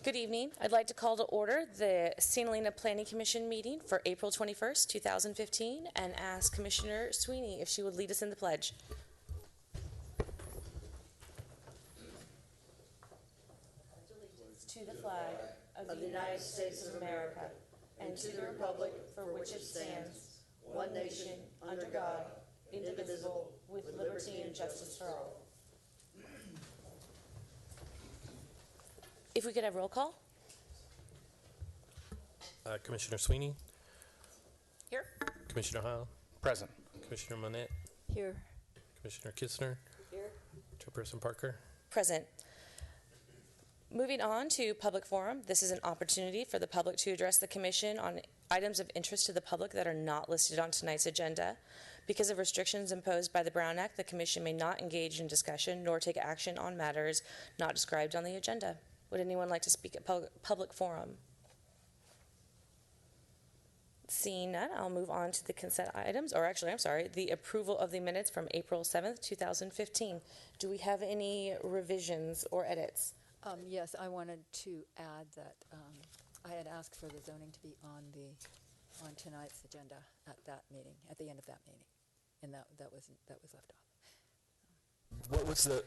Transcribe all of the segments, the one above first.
Good evening. I'd like to call to order the St. Helena Planning Commission meeting for April 21st, 2015, and ask Commissioner Sweeney if she would lead us in the pledge. To the flag of the United States of America and to the republic for which it stands, one nation, under God, indivisible, with liberty and justice for all. If we could have roll call. Commissioner Sweeney, Here. Commissioner Heil, Present. Commissioner Monette, Here. Commissioner Kistner, Here. Chairperson Parker. Present. Moving on to public forum, this is an opportunity for the public to address the Commission on items of interest to the public that are not listed on tonight's agenda. Because of restrictions imposed by the Brown Act, the Commission may not engage in discussion nor take action on matters not described on the agenda. Would anyone like to speak at public forum? Seeing none, I'll move on to the consent items, or actually, I'm sorry, the approval of the minutes from April 7th, 2015. Do we have any revisions or edits? Yes, I wanted to add that I had asked for the zoning to be on tonight's agenda at that meeting, at the end of that meeting, and that was left off. What was the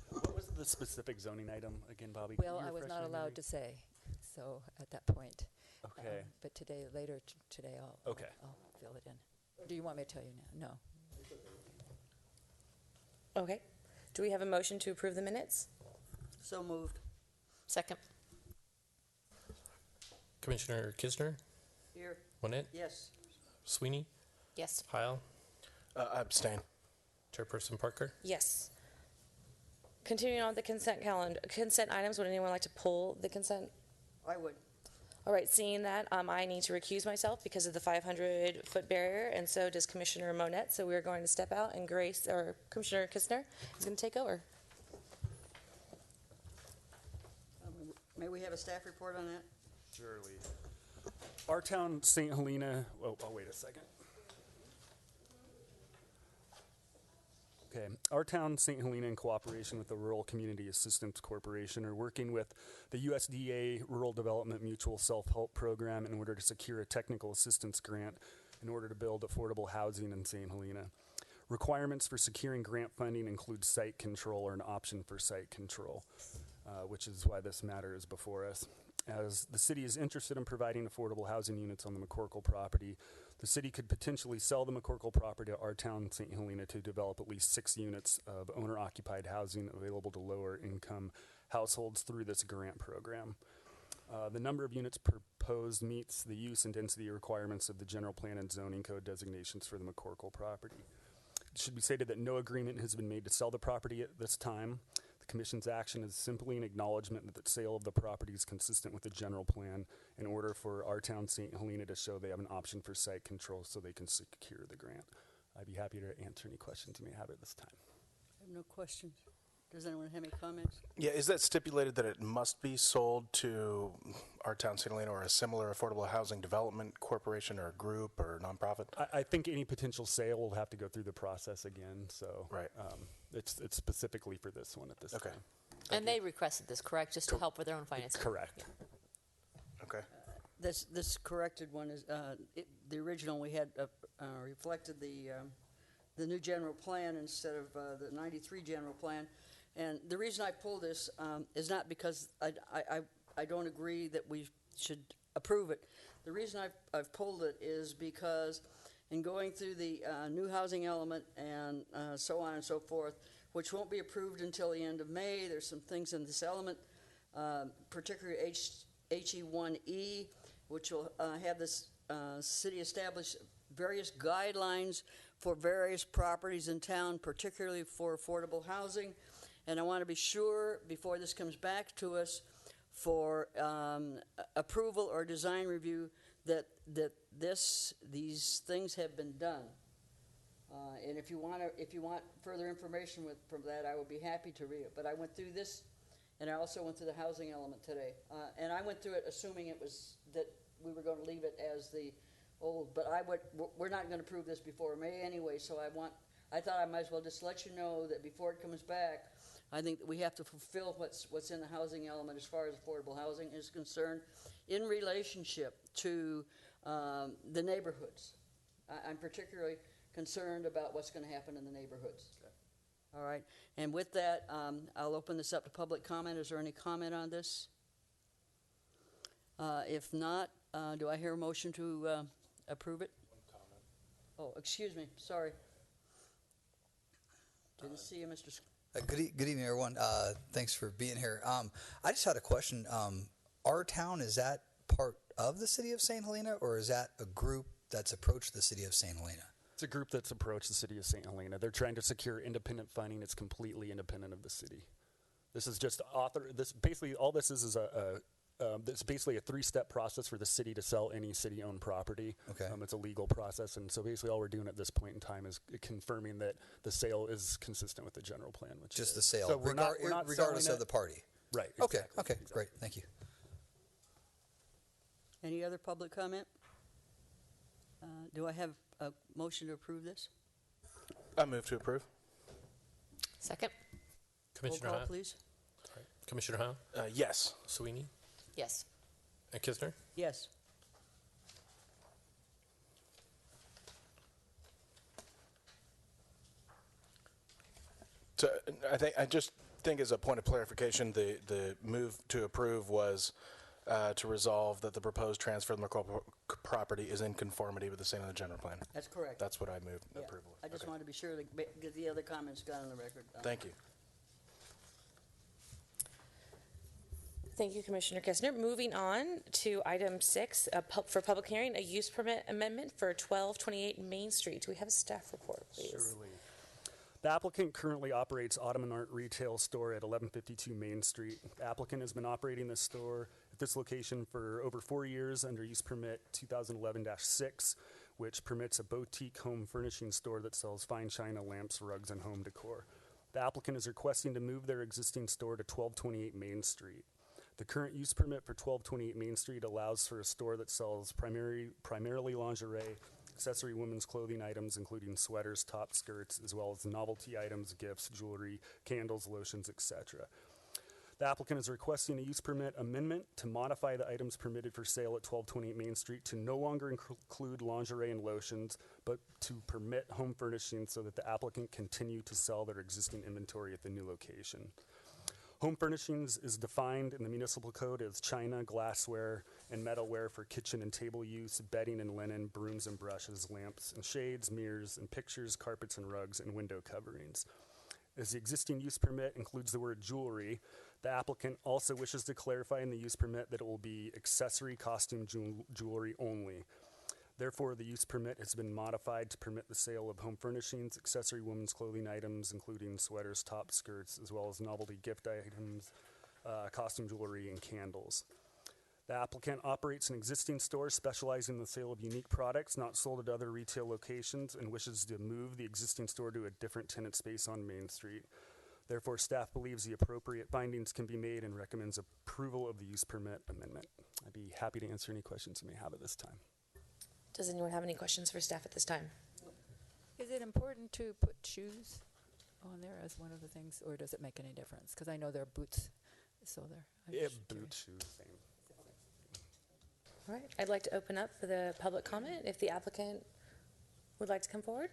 What was the specific zoning item again, Bobby? Well, I was not allowed to say, so at that point. Okay. But later today, I'll fill it in. Do you want me to tell you now? No. Okay. Do we have a motion to approve the minutes? So moved. Second. Commissioner Kistner, Here. Monette, Yes. Sweeney, Yes. Heil, Abstain. Chairperson Parker. Yes. Continuing on with the consent items, would anyone like to pull the consent? I would. All right, seeing that, I need to recuse myself because of the 500-foot barrier, and so does Commissioner Monette. So we're going to step out, and Commissioner Kistner is going to take over. May we have a staff report on that? Surely. Our town, St. Helena. Oh, wait a second. Okay. Our town, St. Helena, in cooperation with the Rural Community Assistance Corporation, are working with the USDA Rural Development Mutual Self-Help Program in order to secure a technical assistance grant in order to build affordable housing in St. Helena. Requirements for securing grant funding include site control or an option for site control, which is why this matter is before us. As the city is interested in providing affordable housing units on the McCorkle property, the city could potentially sell the McCorkle property to our town, St. Helena, to develop at least 6 units of owner-occupied housing available to lower-income households through this grant program. The number of units proposed meets the use and density requirements of the general plan and zoning code designations for the McCorkle property. It should be stated that no agreement has been made to sell the property at this time. The Commission's action is simply an acknowledgement that the sale of the property is consistent with the general plan in order for our town, St. Helena, to show they have an option for site control so they can secure the grant. I'd be happy to answer any questions you may have at this time. I have no questions. Does anyone have any comments? Yeah, is that stipulated that it must be sold to our town, St. Helena, or a similar affordable housing development corporation or a group or nonprofit? I think any potential sale will have to go through the process again, so Right. It's specifically for this one at this Okay. time. And they requested this, correct? Just to help with their own finances? Correct. Okay. This corrected one is the original we had reflected the new general plan instead of the '93 general plan. And the reason I pulled this is not because I don't agree that we should approve it. The reason I've pulled it is because in going through the new housing element and so on and so forth, which won't be approved until the end of May, there's some things in this element, particularly HE1E, which will have this city establish various guidelines for various properties in town, particularly for affordable housing. And I want to be sure before this comes back to us for approval or design review that these things have been done. And if you want further information from that, I would be happy to read it. But I went through this, and I also went through the housing element today. And I went through it assuming it was that we were going to leave it as the old. But we're not going to prove this before May anyway. So I want I thought I might as well just let you know that before it comes back, I think that we have to fulfill what's in the housing element as far as affordable housing is concerned in relationship to the neighborhoods. I'm particularly concerned about what's going to happen in the neighborhoods. All right, and with that, I'll open this up to public comment. Is there any comment on this? If not, do I hear a motion to approve it? One comment. Oh, excuse me, sorry. Didn't see you, Mr. Good evening, everyone. Thanks for being here. I just had a question. Our town, is that part of the city of St. Helena, or is that a group that's approached the city of St. Helena? It's a group that's approached the city of St. Helena. They're trying to secure independent funding. It's completely independent of the city. This is just basically all this is it's basically a 3-step process for the city to sell any city-owned property. Okay. It's a legal process, and so basically all we're doing at this point in time is confirming that the sale is consistent with the general plan. Which Just is. the sale, So we're not regardless selling of the party. Right. Okay. Exactly, Okay. exactly. Great. Thank you. Any other public comment? Do I have a motion to approve this? I move to approve. Second? Commissioner Roll call, Howell? please. Sorry. Commissioner Howell? Yes. Sweeney? Yes. And Kisner? Yes. So I just think as a point of clarification, the move to approve was to resolve that the proposed transfer of the McCall property is in conformity with the St. Helena general plan. That's correct. That's what I moved Yeah. approval of. I just Okay. wanted to be sure that get the other comments got on the record. Thank you. Thank you, Commissioner Kistner. Moving on to item 6, for public hearing, a use permit amendment for 1228 Main Street. Do we have a staff report, please? Surely. The applicant currently operates Ottoman Art Retail Store at 1152 Main Street. The applicant has been operating this store at this location for over 4 years under use permit 2011-6, which permits a boutique home furnishing store that sells fine china, lamps, rugs, and home decor. The applicant is requesting to move their existing store to 1228 Main Street. The current use permit for 1228 Main Street allows for a store that sells primarily lingerie, accessory women's clothing items, including sweaters, top skirts, as well as novelty items, gifts, jewelry, candles, lotions, etc. The applicant is requesting a use permit amendment to modify the items permitted for sale at 1228 Main Street to no longer include lingerie and lotions, but to permit home furnishings so that the applicant continue to sell their existing inventory at the new location. Home furnishings is defined in the municipal code as china, glassware, and metalware for kitchen and table use, bedding and linen, brooms and brushes, lamps and shades, mirrors and pictures, carpets and rugs, and window coverings. As the existing use permit includes the word jewelry, the applicant also wishes to clarify in the use permit that it will be accessory costume jewelry only. Therefore, the use permit has been modified to permit the sale of home furnishings, accessory women's clothing items, including sweaters, top skirts, as well as novelty gift items, costume jewelry, and candles. The applicant operates an existing store specializing in the sale of unique products not sold at other retail locations and wishes to move the existing store to a different tenant space on Main Street. Therefore, staff believes the appropriate findings can be made and recommends approval of the use permit amendment. I'd be happy to answer any questions you may have at this time. Does anyone have any questions for staff at this time? Is it important to put shoes on there as one of the things, or does it make any difference? Because I know there are boots, so there. Boot shoes, same. All right, I'd like to open up for the public comment if the applicant would like to come forward.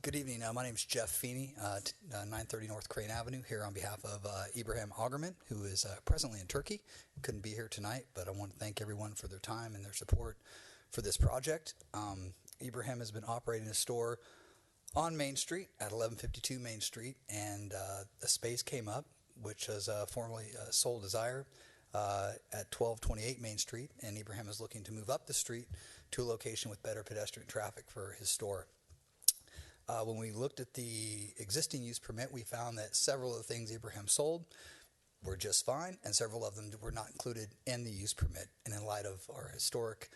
Good evening. My name is Jeff Feeney, 930 North Crane Avenue, here on behalf of Ibrahim Augerman, who is presently in Turkey. Couldn't be here tonight, but I want to thank everyone for their time and their support for this project. Ibrahim has been operating a store on Main Street at 1152 Main Street, and a space came up, which was formerly Soul Desire at 1228 Main Street, and Ibrahim is looking to move up the street to a location with better pedestrian traffic for his store. When we looked at the existing use permit, we found that several of the things Ibrahim sold were just fine, and several of them were not included in the use permit. And in light of our historic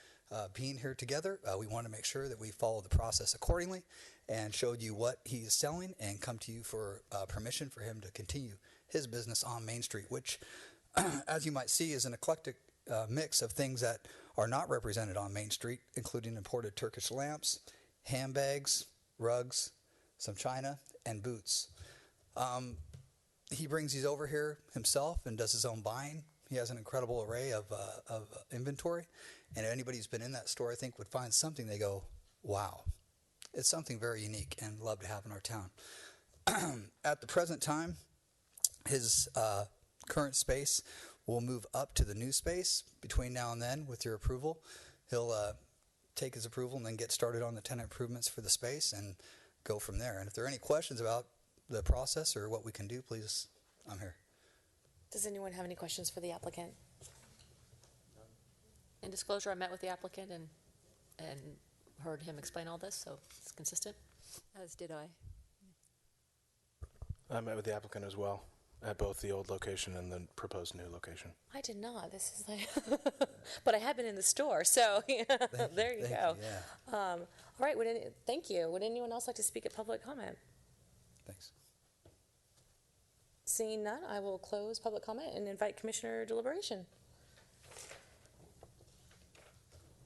being here together, we want to make sure that we follow the process accordingly and showed you what he is selling and come to you for permission for him to continue his business on Main Street, which, as you might see, is an eclectic mix of things that are not represented on Main Street, including imported Turkish lamps, handbags, rugs, some china, and boots. He brings these over here himself and does his own buying. He has an incredible array of inventory, and anybody who's been in that store, I think, would find something they go, wow. It's something very unique and love to have in our town. At the present time, his current space will move up to the new space between now and then with your approval. He'll take his approval and then get started on the tenant improvements for the space and go from there. And if there are any questions about the process or what we can do, please, I'm here. Does anyone have any questions for the applicant? In disclosure, I met with the applicant and heard him explain all this, so it's consistent. As did I. I met with the applicant as well at both the old location and the proposed new location. I did not. This is like, but I have been in the store, so there you go. Yeah, All right. Thank you. Would anyone else like to speak at public comment? thanks. Seeing none, I will close public comment and invite commissioner deliberation.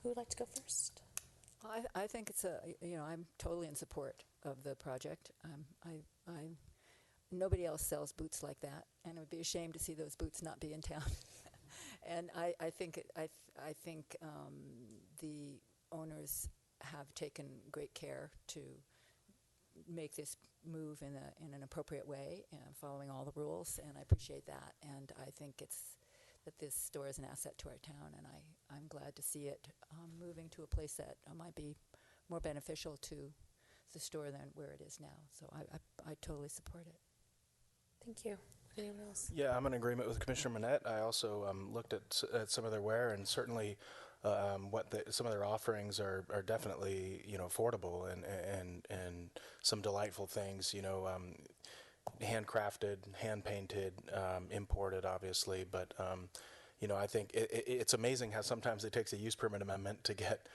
Who would like to go first? I think it's I'm totally in support of the project. Nobody else sells boots like that, and it would be a shame to see those boots not be in town. And I think the owners have taken great care to make this move in an appropriate way, following all the rules, and I appreciate that. And I think that this store is an asset to our town, and I'm glad to see it moving to a place that might be more beneficial to the store than where it is now. So I totally support it. Thank you. Anyone else? Yeah, I'm in agreement with Commissioner Manette. I also looked at some of their wear, and certainly some of their offerings are definitely affordable and some delightful things. Handcrafted, hand painted, imported, obviously. But I think it's amazing how sometimes it takes a use permit amendment to get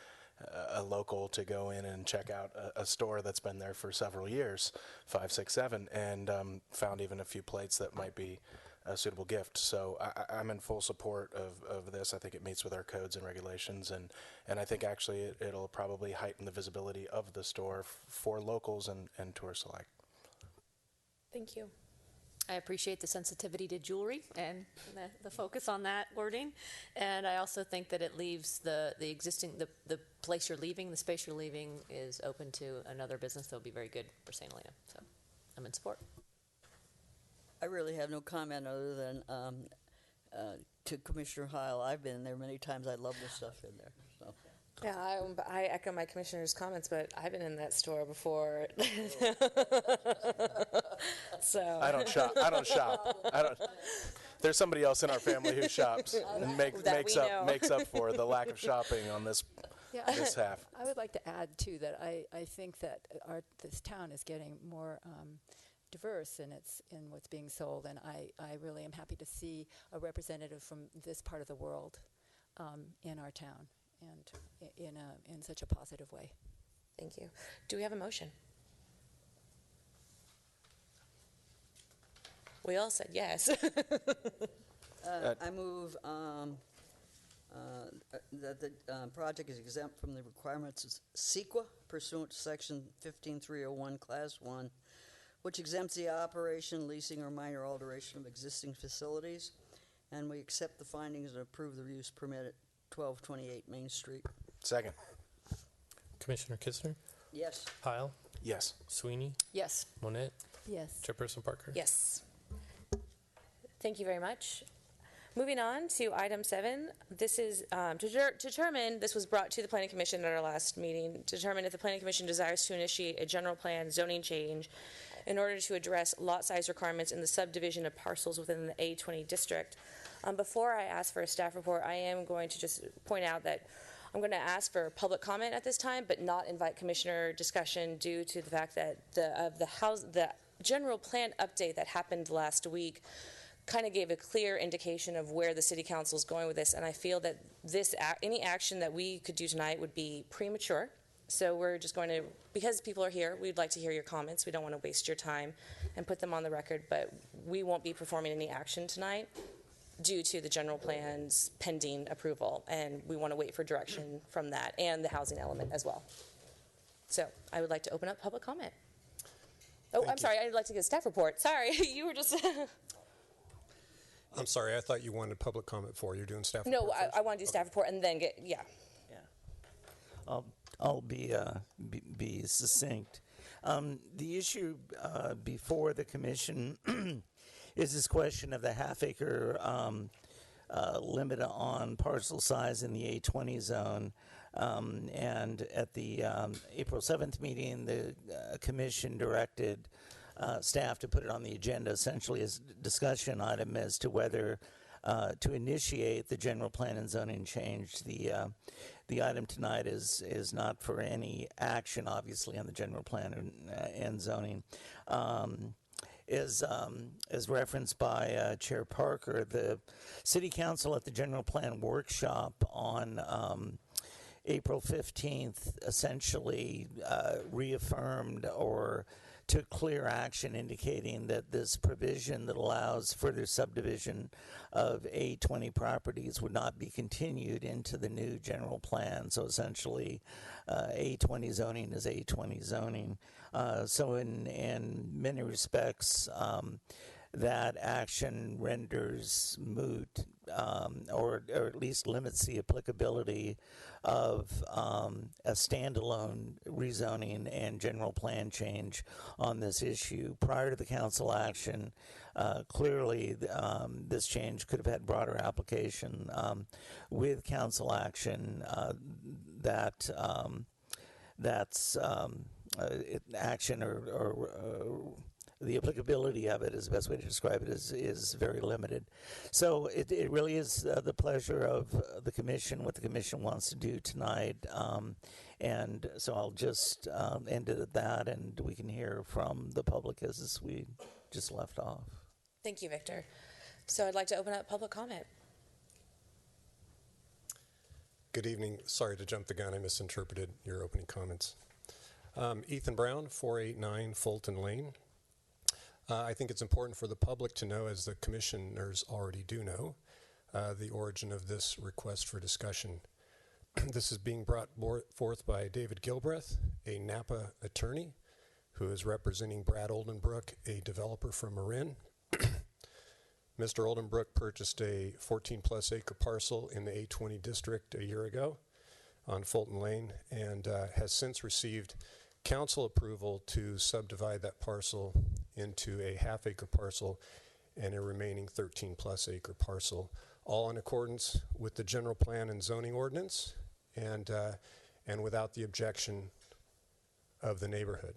a local to go in and check out a store that's been there for several years, 5, 6, 7, and found even a few plates that might be a suitable gift. So I'm in full support of this. I think it meets with our codes and regulations, and I think actually it'll probably heighten the visibility of the store for locals and tourists alike. Thank you. I appreciate the sensitivity to jewelry and the focus on that wording. And I also think that it leaves the place you're leaving, the space you're leaving is open to another business that will be very good for St. Helena. So I'm in support. I really have no comment other than to Commissioner Heil. I've been there many times. I love the stuff in there. So. Yeah, I echo my commissioner's comments, but I've been in that store before. So I don't shop. There's somebody else in our family who shops and makes up for the lack of shopping on this half. I would like to add too that I think that this town is getting more diverse in what's being sold, and I really am happy to see a representative from this part of the world in our town, and in such a positive way. Thank you. Do we have a motion? We all said yes. I move that the project is exempt from the requirements of CEQA pursuant to Section 15301, Class 1, which exempts the operation, leasing, or minor alteration of existing facilities, and we accept the findings and approve the use permit at 1228 Main Street. Second. Commissioner Kistner, Yes. Heil, Yes. Sweeney, Yes. Monette, Yes. Chairperson Parker. Yes. Thank you very much. Moving on to item 7, this is determine, this was brought to the Planning Commission at our last meeting, to determine if the Planning Commission desires to initiate a general plan zoning change in order to address lot size requirements in the subdivision of parcels within the A20 district. Before I ask for a staff report, I am going to just point out that I'm going to ask for public comment at this time, but not invite commissioner discussion due to the fact that the general plan update that happened last week kind of gave a clear indication of where the city council is going with this, and I feel that any action that we could do tonight would be premature. So we're just going to, because people are here, we'd like to hear your comments. We don't want to waste your time and put them on the record, but we won't be performing any action tonight due to the general plan's pending approval, and we want to wait for direction from that and the housing element as well. So I would like to open up public comment. Oh, I'm sorry, I'd like to get a staff report. Sorry, you were just... I'm sorry, I thought you wanted public comment before. You're doing staff No, report first? I want to do staff report and then get, yeah. I'll be succinct. The issue before the commission is this question of the half-acre limit on parcel size in the A20 zone. And at the April 7th meeting, the commission directed staff to put it on the agenda essentially as a discussion item as to whether to initiate the general plan and zoning change. The item tonight is not for any action, obviously, on the general plan and zoning. As referenced by Chair Parker, the City Council at the General Plan Workshop on April 15th essentially reaffirmed or took clear action indicating that this provision that allows further subdivision of A20 properties would not be continued into the new general plan. So essentially, A20 zoning is A20 zoning. So in many respects, that action renders moot or at least limits the applicability of a standalone rezoning and general plan change on this issue. Prior to the council action, clearly this change could have had broader application. With council action, that's action or the applicability of it is the best way to describe it is very limited. So it really is the pleasure of the commission, what the commission wants to do tonight. And so I'll just end it at that, and we can hear from the public as we just left off. Thank you, Victor. So I'd like to open up public comment. Good evening. Sorry to jump the gun. I misinterpreted your opening comments. Ethan Brown, 489 Fulton Lane. I think it's important for the public to know, as the commissioners already do know, the origin of this request for discussion. This is being brought forth by David Gilbreth, a Napa attorney who is representing Brad Oldenbrook, a developer from Marin. Mr. Oldenbrook purchased a 14-plus acre parcel in the A20 district a year ago on Fulton Lane and has since received council approval to subdivide that parcel into a half-acre parcel and a remaining 13-plus acre parcel, all in accordance with the general plan and zoning ordinance and without the objection of the neighborhood.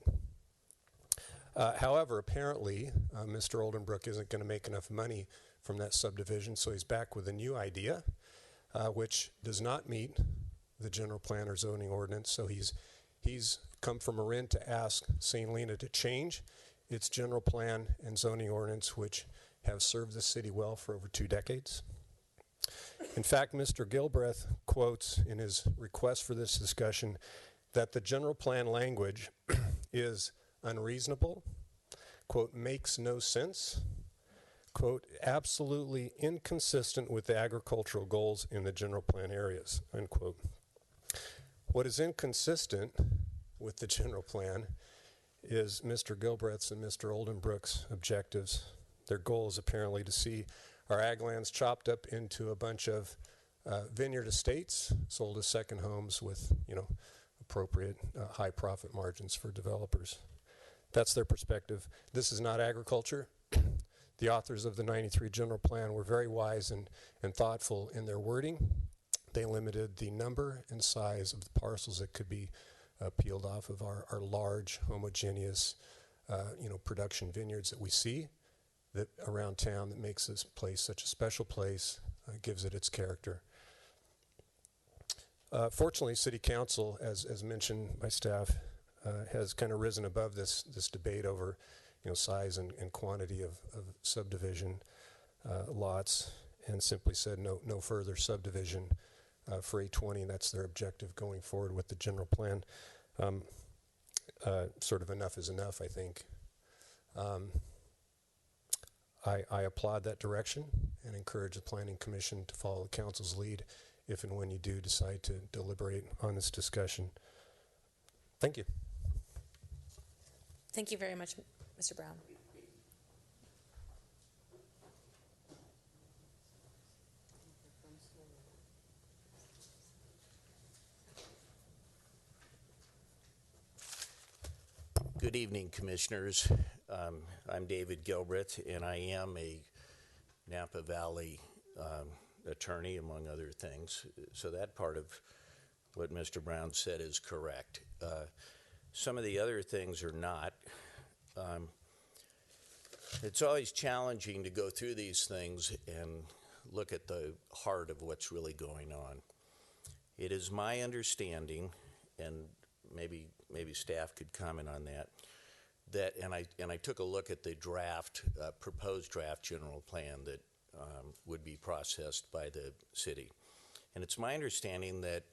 However, apparently, Mr. Oldenbrook isn't going to make enough money from that subdivision, so he's back with a new idea, which does not meet the general plan or zoning ordinance. So he's come from Marin to ask St. Helena to change its general plan and zoning ordinance, which have served the city well for over 2 decades. In fact, Mr. Gilbreth quotes in his request for this discussion that the general plan language is unreasonable, quote, makes no sense, quote, absolutely inconsistent with the agricultural goals in the general plan areas, unquote. What is inconsistent with the general plan is Mr. Gilbreth's and Mr. Oldenbrook's objectives. Their goal is apparently to see our ag lands chopped up into a bunch of vineyard estates sold as second homes with, appropriate high profit margins for developers. That's their perspective. This is not agriculture. The authors of the 93 general plan were very wise and thoughtful in their wording. They limited the number and size of the parcels that could be peeled off of our large, homogeneous, production vineyards that we see that around town that makes this place such a special place, gives it its character. Fortunately, City Council, as mentioned by staff, has kind of risen above this debate over size and quantity of subdivision lots, and simply said no further subdivision for 820, and that's their objective going forward with the general plan. Sort of enough is enough, I think. I applaud that direction and encourage the Planning Commission to follow the Council's lead if and when you do decide to deliberate on this discussion. Thank you. Thank you very much, Mr. Brown. Good evening, Commissioners. I'm David Gilbreth, and I am a Napa Valley attorney, among other things. So that part of what Mr. Brown said is correct. Some of the other things are not. It's always challenging to go through these things and look at the heart of what's really going on. It is my understanding, and maybe staff could comment on that, and I took a look at the proposed draft general plan that would be processed by the city. And it's my understanding that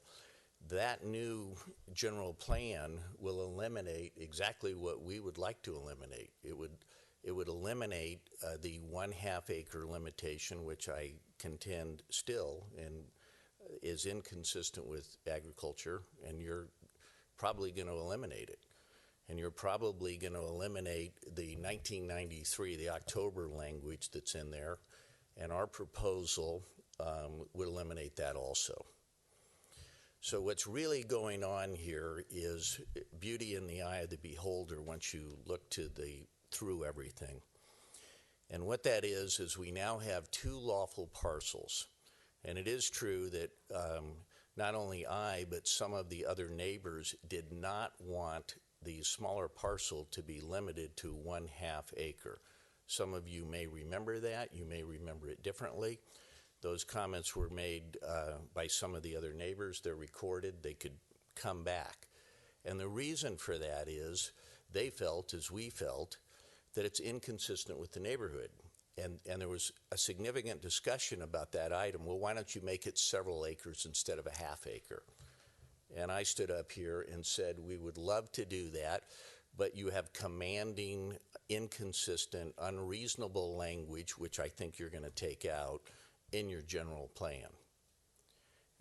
that new general plan will eliminate exactly what we would like to eliminate. It would eliminate the 1/2 acre limitation, which I contend still and is inconsistent with agriculture, and you're probably going to eliminate it. And you're probably going to eliminate the 1993, the October language that's in there, and our proposal would eliminate that also. So what's really going on here is beauty in the eye of the beholder once you look through everything. And what that is we now have 2 lawful parcels. And it is true that not only I, but some of the other neighbors did not want the smaller parcel to be limited to 1/2 acre. Some of you may remember that. You may remember it differently. Those comments were made by some of the other neighbors. They're recorded. They could come back. And the reason for that is they felt, as we felt, that it's inconsistent with the neighborhood. And there was a significant discussion about that item. Well, why don't you make it several acres instead of 1/2 acre? And I stood up here and said, we would love to do that, but you have commanding, inconsistent, unreasonable language, which I think you're going to take out in your general plan.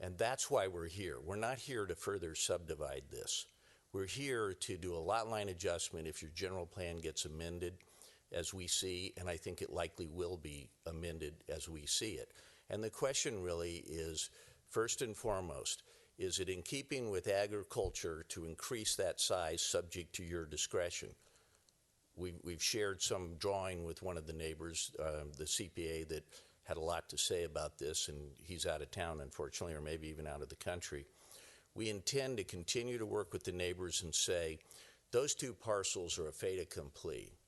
And that's why we're here. We're not here to further subdivide this. We're here to do a lot line adjustment if your general plan gets amended as we see, and I think it likely will be amended as we see it. And the question really is, first and foremost, is it in keeping with agriculture to increase that size subject to your discretion? We've shared some drawing with one of the neighbors, the CPA, that had a lot to say about this, and he's out of town, unfortunately, or maybe even out of the country. We intend to continue to work with the neighbors and say, those 2 parcels are a fait accompli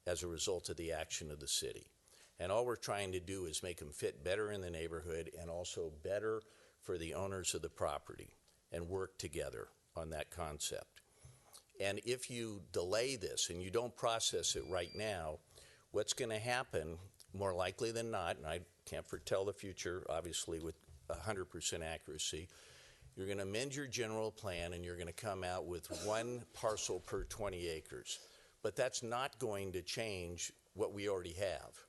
as a result of the action of the city. And all we're trying to do is make them fit better in the neighborhood and also better for the owners of the property, and work together on that concept. And if you delay this and you don't process it right now, what's going to happen, more likely than not, and I can't foretell the future, obviously, with 100% accuracy, you're going to amend your general plan and you're going to come out with 1 parcel per 20 acres. But that's not going to change what we already have.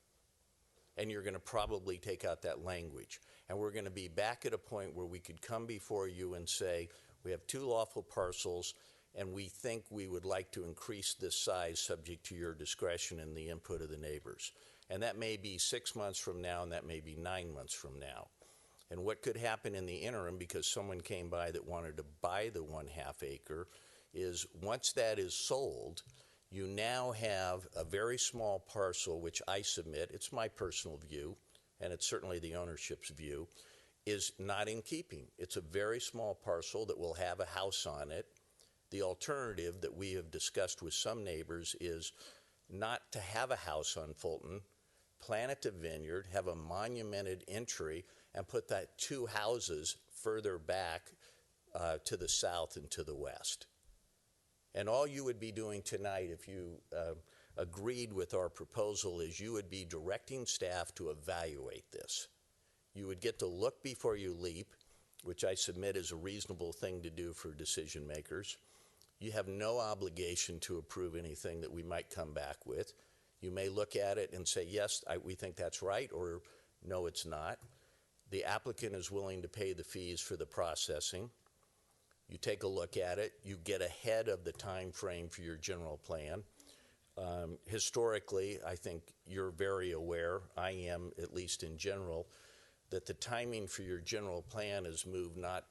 And you're going to probably take out that language. And we're going to be back at a point where we could come before you and say, we have 2 lawful parcels, and we think we would like to increase this size subject to your discretion and the input of the neighbors. And that may be 6 months from now, and that may be 9 months from now. And what could happen in the interim, because someone came by that wanted to buy the 1/2 acre, is once that is sold, you now have a very small parcel, which I submit, it's my personal view, and it's certainly the ownership's view, is not in keeping. It's a very small parcel that will have a house on it. The alternative that we have discussed with some neighbors is not to have a house on Fulton, plant it to vineyard, have a monumented entry, and put that 2 houses further back to the south and to the west. And all you would be doing tonight if you agreed with our proposal is you would be directing staff to evaluate this. You would get to look before you leap, which I submit is a reasonable thing to do for decision makers. You have no obligation to approve anything that we might come back with. You may look at it and say, yes, we think that's right, or no, it's not. The applicant is willing to pay the fees for the processing. You take a look at it. You get ahead of the time frame for your general plan. Historically, I think you're very aware, I am at least in general, that the timing for your general plan has moved not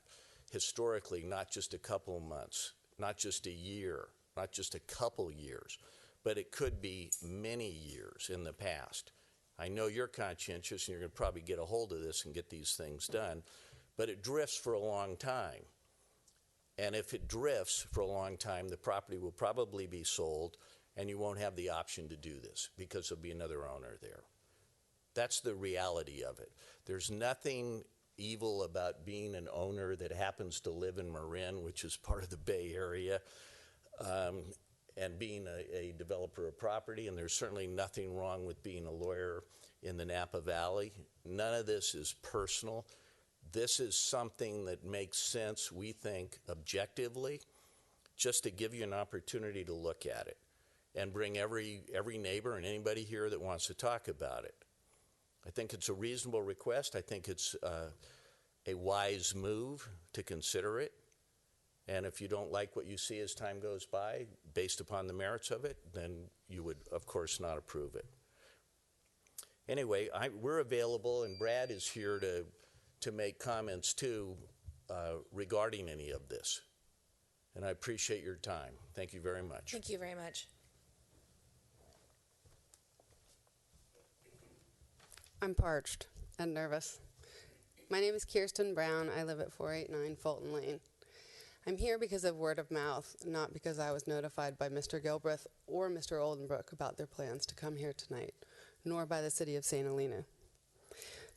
just a couple of months, not just a year, not just a couple years, but it could be many years in the past. I know you're conscientious and you're going to probably get a hold of this and get these things done, but it drifts for a long time. And if it drifts for a long time, the property will probably be sold and you won't have the option to do this because there'll be another owner there. That's the reality of it. There's nothing evil about being an owner that happens to live in Marin, which is part of the Bay Area, and being a developer of property, and there's certainly nothing wrong with being a lawyer in the Napa Valley. None of this is personal. This is something that makes sense, we think, objectively, just to give you an opportunity to look at it and bring every neighbor and anybody here that wants to talk about it. I think it's a reasonable request. I think it's a wise move to consider it. And if you don't like what you see as time goes by, based upon the merits of it, then you would, of course, not approve it. Anyway, we're available, and Brad is here to make comments, too, regarding any of this. And I appreciate your time. Thank you very much. Thank you very much. I'm parched and nervous. My name is Kirsten Brown. I live at 489 Fulton Lane. I'm here because of word of mouth, not because I was notified by Mr. Gilbreth or Mr. Oldenbrook about their plans to come here tonight, nor by the city of St. Helena.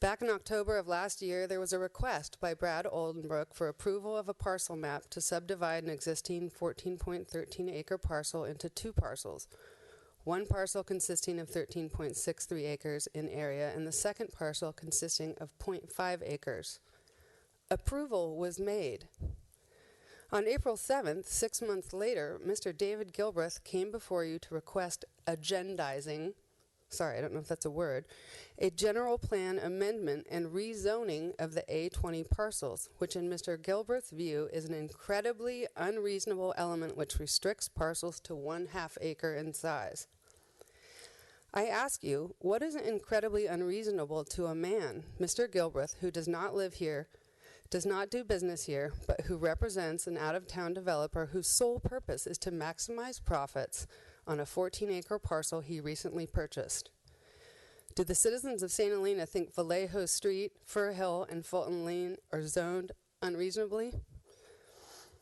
Back in October of last year, there was a request by Brad Oldenbrook for approval of a parcel map to subdivide an existing 14.13 acre parcel into 2 parcels. One parcel consisting of 13.63 acres in area and the second parcel consisting of 0.5 acres. Approval was made. On April 7th, 6 months later, Mr. David Gilbreth came before you to request agendizing, I don't know if that's a word, a general plan amendment and rezoning of the A20 parcels, which in Mr. Gilbreth's view is an incredibly unreasonable element which restricts parcels to 1/2 acre in size. I ask you, what is incredibly unreasonable to a man, Mr. Gilbreth, who does not live here, does not do business here, but who represents an out-of-town developer whose sole purpose is to maximize profits on a 14-acre parcel he recently purchased? Do the citizens of St. Helena think Vallejo Street, Fir Hill, and Fulton Lane are zoned unreasonably?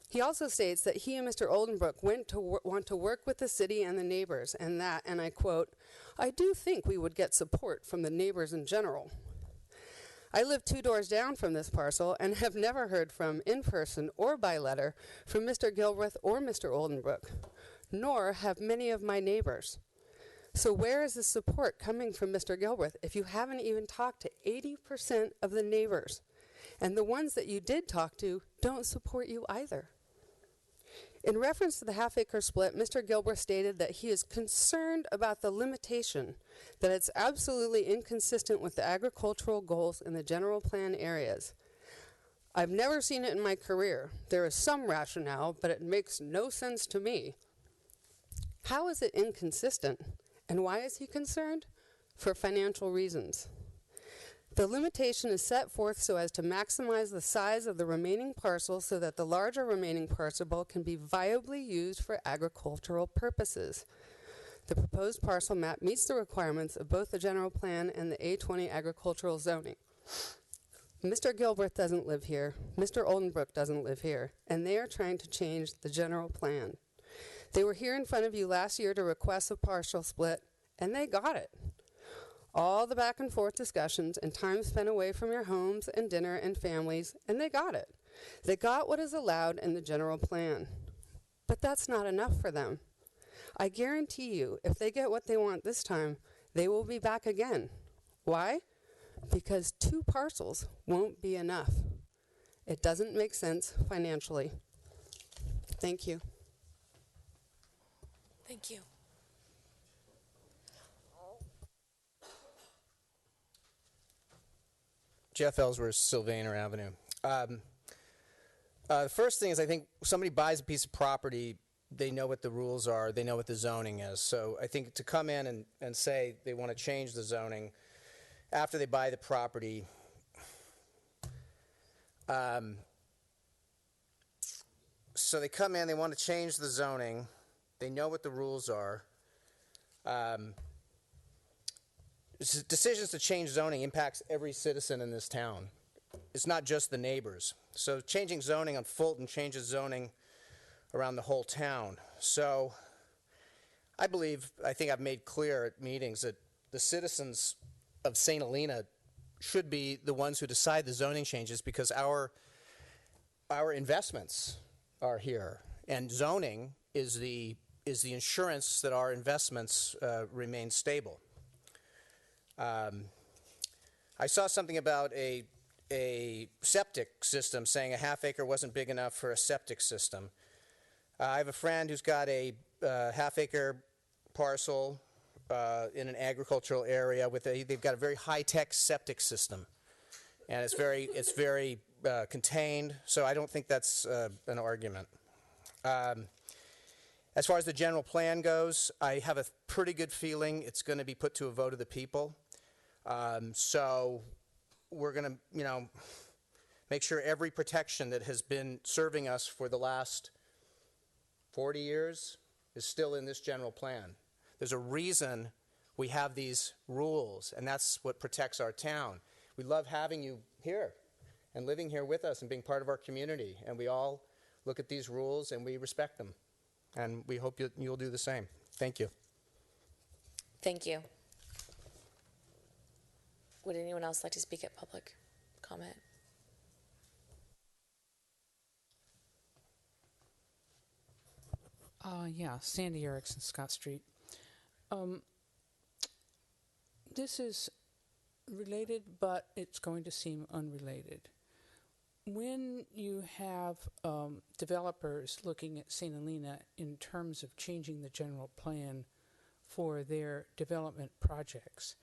He also states that he and Mr. Oldenbrook want to work with the city and the neighbors, and that, and I quote, "I do think we would get support from the neighbors in general." I live 2 doors down from this parcel and have never heard from, in person or by letter, from Mr. Gilbreth or Mr. Oldenbrook, nor have many of my neighbors. So where is the support coming from Mr. Gilbreth if you haven't even talked to 80% of the neighbors? And the ones that you did talk to don't support you either. In reference to the half-acre split, Mr. Gilbreth stated that he is concerned about the limitation, that it's absolutely inconsistent with the agricultural goals in the general plan areas. I've never seen it in my career. There is some rationale, but it makes no sense to me. How is it inconsistent? And why is he concerned? For financial reasons. The limitation is set forth so as to maximize the size of the remaining parcel so that the larger remaining parcel can be viably used for agricultural purposes. The proposed parcel map meets the requirements of both the general plan and the A20 agricultural zoning. Mr. Gilbreth doesn't live here, Mr. Oldenbrook doesn't live here, and they are trying to change the general plan. They were here in front of you last year to request a partial split, and they got it. All the back and forth discussions and time spent away from your homes and dinner and families, and they got it. They got what is allowed in the general plan. But that's not enough for them. I guarantee you, if they get what they want this time, they will be back again. Why? Because 2 parcels won't be enough. It doesn't make sense financially. Thank you. Thank you. Jeff Ellsworth, Sylvaner Avenue. The first thing is, I think somebody buys a piece of property, they know what the rules are, they know what the zoning is. So I think to come in and say they want to change the zoning after they buy the property, so they come in, they want to change the zoning, they know what the rules are. Decisions to change zoning impacts every citizen in this town. It's not just the neighbors. So changing zoning on Fulton changes zoning around the whole town. So I think I've made clear at meetings that the citizens of St. Helena should be the ones who decide the zoning changes, because our investments are here, and zoning is the insurance that our investments remain stable. I saw something about a septic system, saying a half acre wasn't big enough for a septic system. I have a friend who's got a half acre parcel in an agricultural area they've got a very high-tech septic system, and it's very contained. So I don't think that's an argument. As far as the general plan goes, I have a pretty good feeling it's going to be put to a vote of the people. So we're going to, make sure every protection that has been serving us for the last 40 years is still in this general plan. There's a reason we have these rules, and that's what protects our town. We love having you here and living here with us and being part of our community, and we all look at these rules and we respect them, and we hope you'll do the same. Thank you. Thank you. Would anyone else like to speak at public comment? Yeah, Sandy Erickson, Scott Street. This is related, but it's going to seem unrelated. When you have developers looking at St. Helena in terms of changing the general plan for their development projects,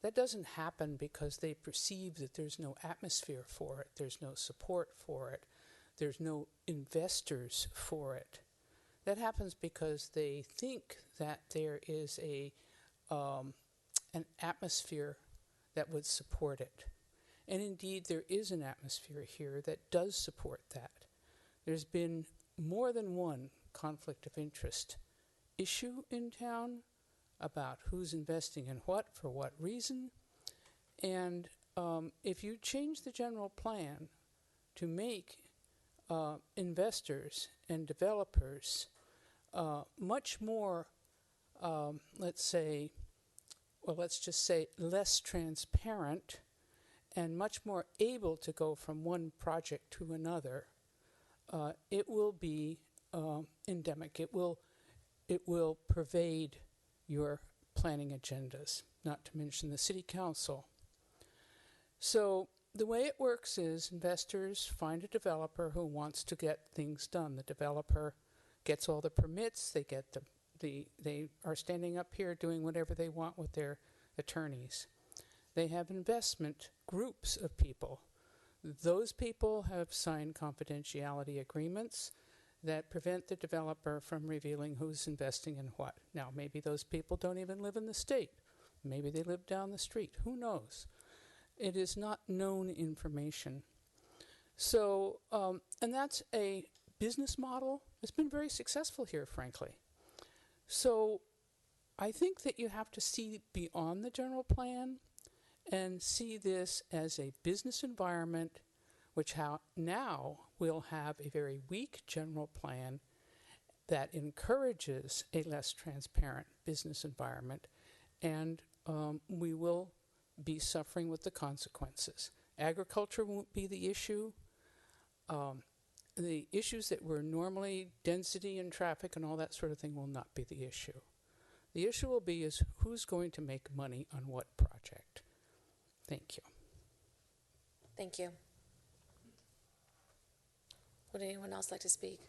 that doesn't happen because they perceive that there's no atmosphere for it, there's no support for it, there's no investors for it. That happens because they think that there is an atmosphere that would support it. And indeed, there is an atmosphere here that does support that. There's been more than one conflict of interest issue in town about who's investing in what, for what reason. And if you change the general plan to make investors and developers much more, let's just say less transparent and much more able to go from one project to another, it will be endemic. It will pervade your planning agendas, not to mention the city council. So the way it works is investors find a developer who wants to get things done. The developer gets all the permits. They are standing up here doing whatever they want with their attorneys. They have investment groups of people. Those people have signed confidentiality agreements that prevent the developer from revealing who's investing in what. Now, maybe those people don't even live in the state. Maybe they live down the street. Who knows? It is not known information. So, and that's a business model that's been very successful here, frankly. So I think that you have to see beyond the general plan and see this as a business environment, which now will have a very weak general plan that encourages a less transparent business environment, and we will be suffering with the consequences. Agriculture won't be the issue. The issues that were normally density and traffic and all that sort of thing will not be the issue. The issue will be is who's going to make money on what project. Thank you. Thank you. Would anyone else like to speak?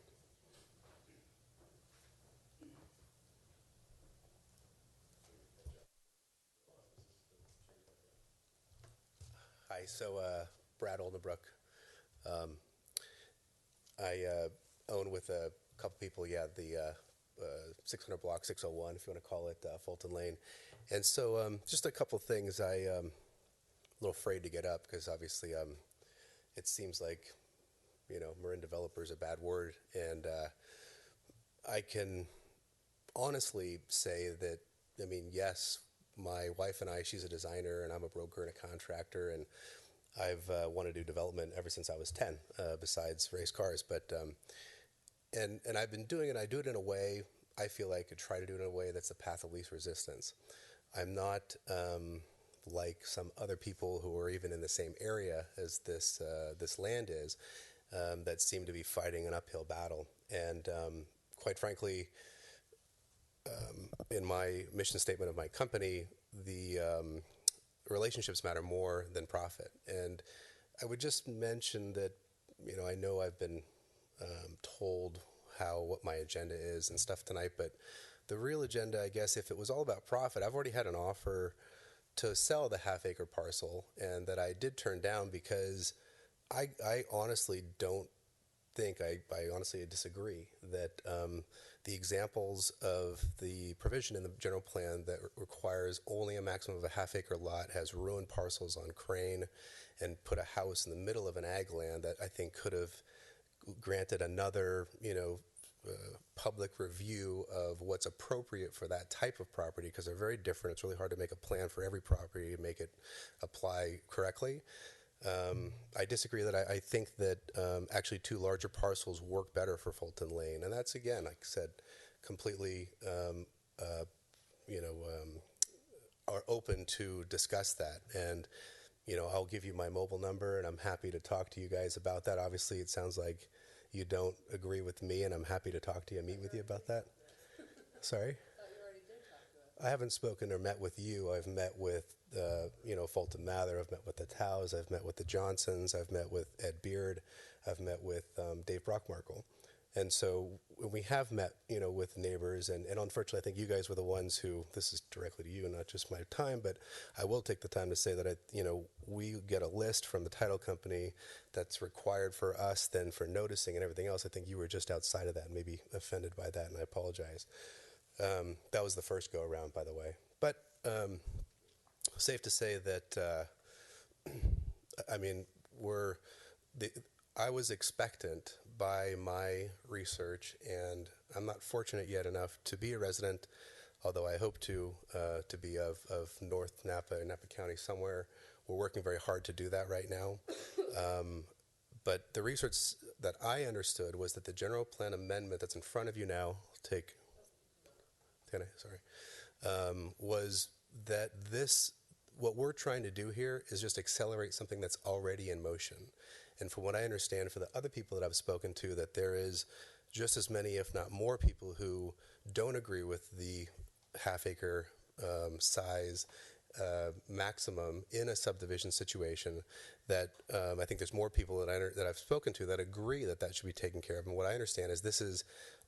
Hi, so Brad Oldenbrook. I own with a couple people, the 600 block 601, if you want to call it, Fulton Lane. And so just a couple things. I'm a little afraid to get up because obviously it seems like, Marin developer is a bad word. And I can honestly say that, yes, my wife and I, she's a designer and I'm a broker and a contractor, and I've wanted to do development ever since I was 10, besides race cars. But and I've been doing it. I do it in a way, I feel like I try to do it in a way that's the path of least resistance. I'm not like some other people who are even in the same area as this land is, that seem to be fighting an uphill battle. And quite frankly, in my mission statement of my company, the relationships matter more than profit. And I would just mention that, I know I've been told what my agenda is and stuff tonight, but the real agenda, I guess, if it was all about profit, I've already had an offer to sell the half-acre parcel, and that I did turn down because I honestly don't think, I honestly disagree that the examples of the provision in the general plan that requires only a maximum of a half-acre lot, has ruined parcels on Crane, and put a house in the middle of an ag land that I think could have granted another, public review of what's appropriate for that type of property, because they're very different. It's really hard to make a plan for every property to make it apply correctly. I disagree that I think that actually two larger parcels work better for Fulton Lane. And that's, again, like I said, completely, are open to discuss that. And, I'll give you my mobile number, and I'm happy to talk to you guys about that. Obviously, it sounds like you don't agree with me, and I'm happy to talk to you and meet with you about that. Sorry? I haven't spoken or met with you. I've met with, Fulton Mather. I've met with the Towes. I've met with the Johnsons. I've met with Ed Beard. I've met with Dave Brockmarkle. And so we have met, with neighbors. And unfortunately, I think you guys were the ones who, this is directly to you, not just my time, but I will take the time to say that, we get a list from the title company that's required for us then for noticing and everything else. I think you were just outside of that and maybe offended by that, and I apologize. That was the first go around, by the way. But safe to say that, I was expectant by my research, and I'm not fortunate yet enough to be a resident, although I hope to be of North Napa, Napa County somewhere. We're working very hard to do that right now. But the research that I understood was that the general plan amendment that's in front of you now, was that what we're trying to do here is just accelerate something that's already in motion. And from what I understand, for the other people that I've spoken to, that there is just as many, if not more, people who don't agree with the half-acre size maximum in a subdivision situation. That I think there's more people that I've spoken to that agree that that should be taken care of. And what I understand is this is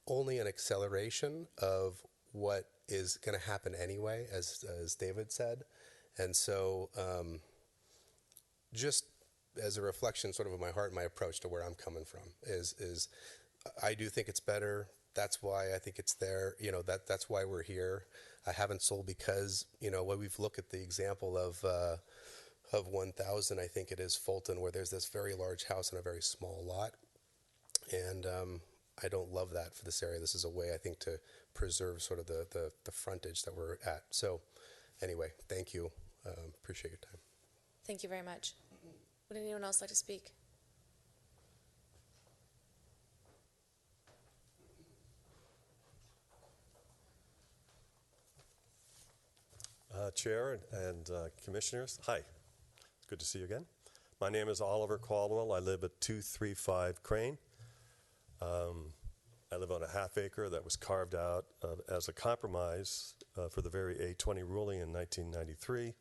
only an acceleration of what is going to happen anyway, as David said. And so just as a reflection sort of my heart and my approach to where I'm coming from is I do think it's better. That's why I think it's there. That's why we're here. I haven't sold because, when we've looked at the example of 1,000, I think it is Fulton, where there's this very large house on a very small lot. And I don't love that for this area. This is a way, I think, to preserve sort of the frontage that we're at. So anyway, thank you. Appreciate your time. Thank you very much. Would anyone else like to speak? Chair and Commissioners, hi. Good to see you again. My name is Oliver Caldwell. I live at 235 Crane. I live on a half acre that was carved out as a compromise for the very A20 ruling in 1993.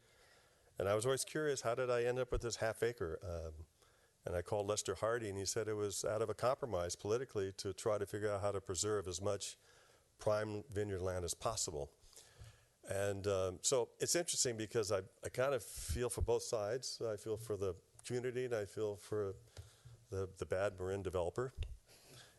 And I was always curious, how did I end up with this half acre? And I called Lester Hardy, and he said it was out of a compromise politically to try to figure out how to preserve as much prime vineyard land as possible. And so it's interesting because I kind of feel for both sides. I feel for the community, and I feel for the bad Marin developer.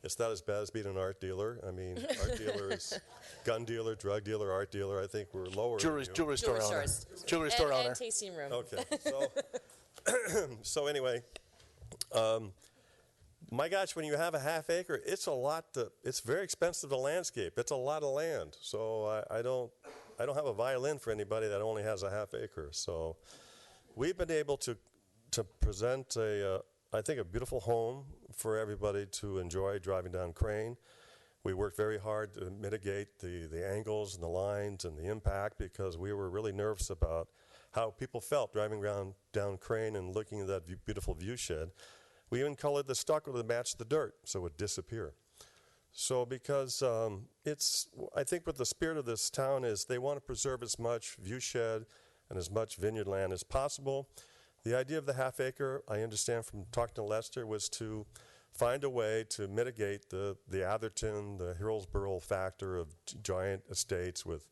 It's not as bad as being an art dealer. I mean, art dealer is gun dealer, drug dealer, art dealer. I think we're lower. Jewelry store owner. Jewelry store owner. And tasting room. Okay. So, so anyway, my gosh, when you have a half acre, it's a lot. It's very expensive to landscape. It's a lot of land. So I don't have a violin for anybody that only has a half acre. So we've been able to present I think a beautiful home for everybody to enjoy driving down Crane. We worked very hard to mitigate the angles and the lines and the impact because we were really nervous about how people felt driving down Crane and looking at that beautiful view shed. We even colored the stucco to match the dirt so it would disappear. So because I think what the spirit of this town is, they want to preserve as much view shed and as much vineyard land as possible. The idea of the half acre, I understand from talking to Lester, was to find a way to mitigate the Atherton, the Hillsborough factor of giant estates with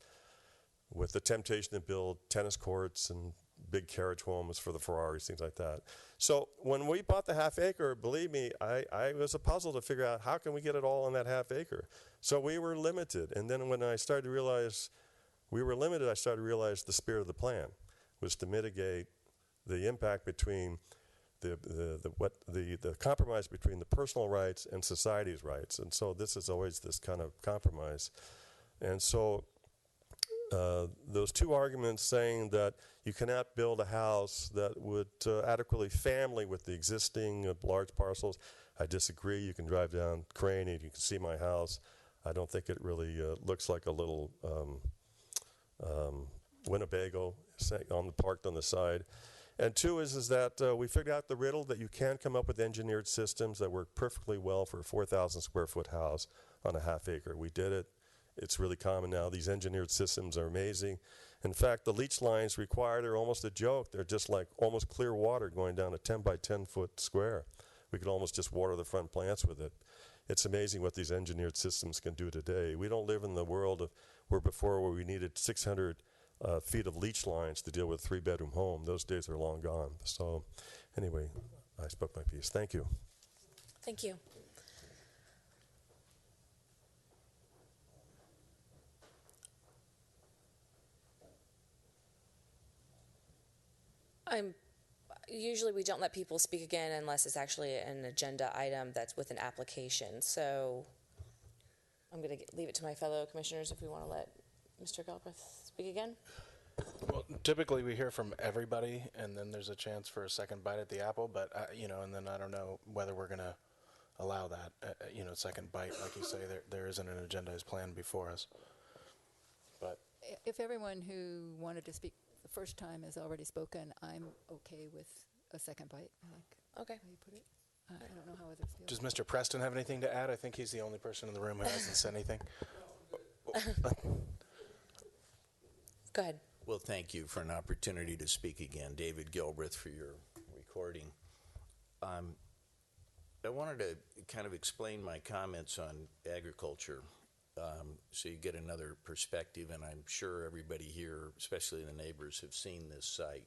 the temptation to build tennis courts and big carriage homes for the Ferraris, things like that. So when we bought the half acre, believe me, I was a puzzle to figure out how can we get it all on that half acre. So we were limited. And then when I started to realize we were limited, I started to realize the spirit of the plan was to mitigate the impact between the compromise between the personal rights and society's rights. And so this is always this kind of compromise. And so those two arguments saying that you cannot build a house that would adequately family with the existing large parcels, I disagree. You can drive down Crane and you can see my house. I don't think it really looks like a little Winnebago parked on the side. And two is that we figured out the riddle that you can come up with engineered systems that work perfectly well for a 4,000 square foot house on a half acre. We did it. It's really common now. These engineered systems are amazing. In fact, the leach lines required are almost a joke. They're just like almost clear water going down a 10 by 10 foot square. We could almost just water the front plants with it. It's amazing what these engineered systems can do today. We don't live in the world of where we needed 600 feet of leach lines to deal with a 3-bedroom home. Those days are long gone. So anyway, I spoke my piece. Thank you. Thank you. Usually we don't let people speak again unless it's actually an agenda item that's with an application. So I'm going to leave it to my fellow commissioners if we want to let Mr. Galbraith speak again. Well, typically we hear from everybody, and then there's a chance for a second bite at the apple. But and then I don't know whether we're going to allow that, second bite, like you say. There isn't an agendized plan before us. But if everyone who wanted to speak the first time has already spoken, I'm okay with a second bite. I like okay. how you put it. I don't know how others feel. Does Mr. Preston have anything to add? I think he's the only person in the room who hasn't said anything. Go ahead. Well, thank you for an opportunity to speak again. David Gilbreth for your recording. I wanted to kind of explain my comments on agriculture so you get another perspective, and I'm sure everybody here, especially the neighbors, have seen this site.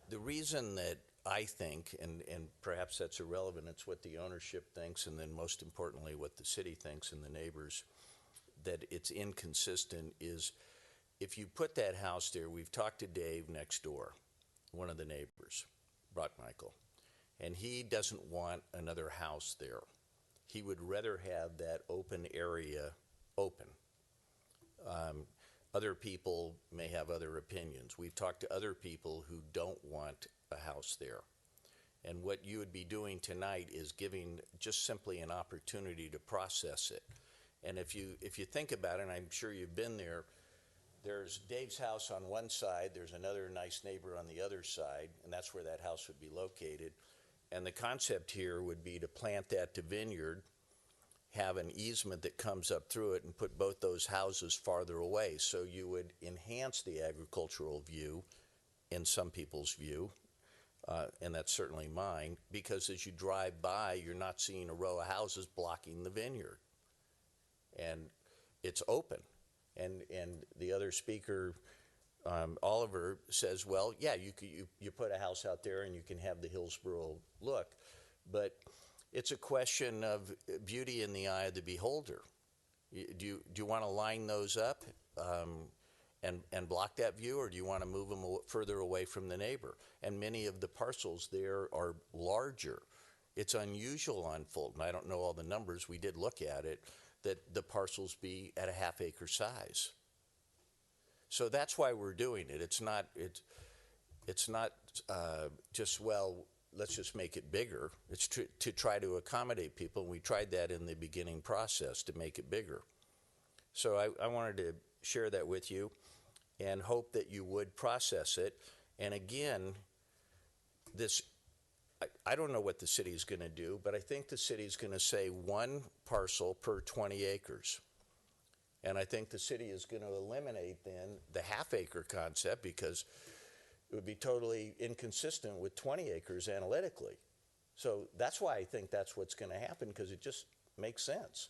The reason that I think, and perhaps that's irrelevant, it's what the ownership thinks, and then most importantly what the city thinks and the neighbors, that it's inconsistent is if you put that house there, we've talked to Dave next door, one of the neighbors, Brock Michael, and he doesn't want another house there. he would rather have that open area open. Other people may have other opinions. We've talked to other people who don't want a house there. And what you would be doing tonight is giving just simply an opportunity to process it. And if you think about it, and I'm sure you've been there, there's Dave's house on one side, there's another nice neighbor on the other side, and that's where that house would be located. And the concept here would be to plant that to vineyard, have an easement that comes up through it, and put both those houses farther away. So you would enhance the agricultural view, in some people's view, and that's certainly mine, because as you drive by, you're not seeing a row of houses blocking the vineyard. And it's open. And the other speaker, Oliver, says, well, yeah, you put a house out there and you can have the Hillsborough look, but it's a question of beauty in the eye of the beholder. Do you want to line those up and block that view, or do you want to move them further away from the neighbor? And many of the parcels there are larger. It's unusual on Fulton. I don't know all the numbers. We did look at it, that the parcels be at a half-acre size. So that's why we're doing it. It's not just, well, let's just make it bigger. It's to try to accommodate people. And we tried that in the beginning process to make it bigger. So I wanted to share that with you and hope that you would process it. And again, I don't know what the city is going to do, but I think the city is going to say 1 parcel per 20 acres. And I think the city is going to eliminate then the half-acre concept, because it would be totally inconsistent with 20 acres analytically. So that's why I think that's what's going to happen, because it just makes sense.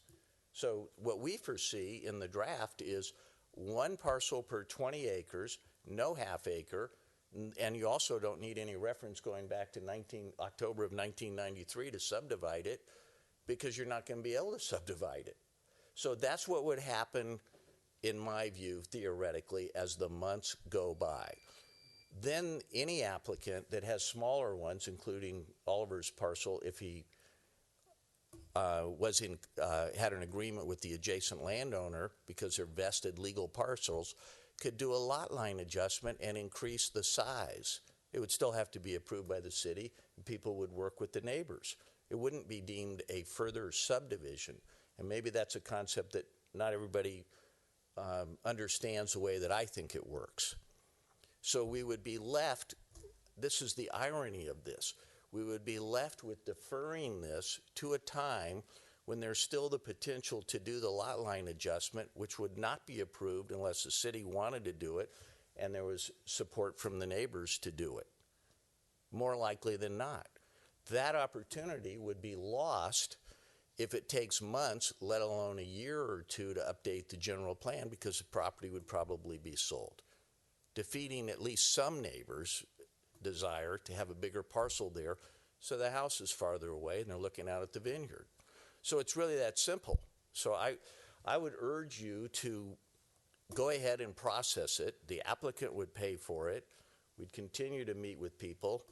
So what we foresee in the draft is 1 parcel per 20 acres, no half-acre, and you also don't need any reference going back to October of 1993 to subdivide it, because you're not going to be able to subdivide it. So that's what would happen, in my view, theoretically, as the months go by. Then any applicant that has smaller ones, including Oliver's parcel, if he had an agreement with the adjacent landowner, because they're vested legal parcels, could do a lot line adjustment and increase the size. It would still have to be approved by the city, and people would work with the neighbors. It wouldn't be deemed a further subdivision. And maybe that's a concept that not everybody understands the way that I think it works. So we would be left, this is the irony of this, we would be left with deferring this to a time when there's still the potential to do the lot line adjustment, which would not be approved unless the city wanted to do it and there was support from the neighbors to do it, more likely than not. That opportunity would be lost if it takes months, let alone a year or two, to update the general plan, because the property would probably be sold, defeating at least some neighbors' desire to have a bigger parcel there, so the house is farther away and they're looking out at the vineyard. So it's really that simple. So I would urge you to go ahead and process it. The applicant would pay for it. We'd continue to meet with people.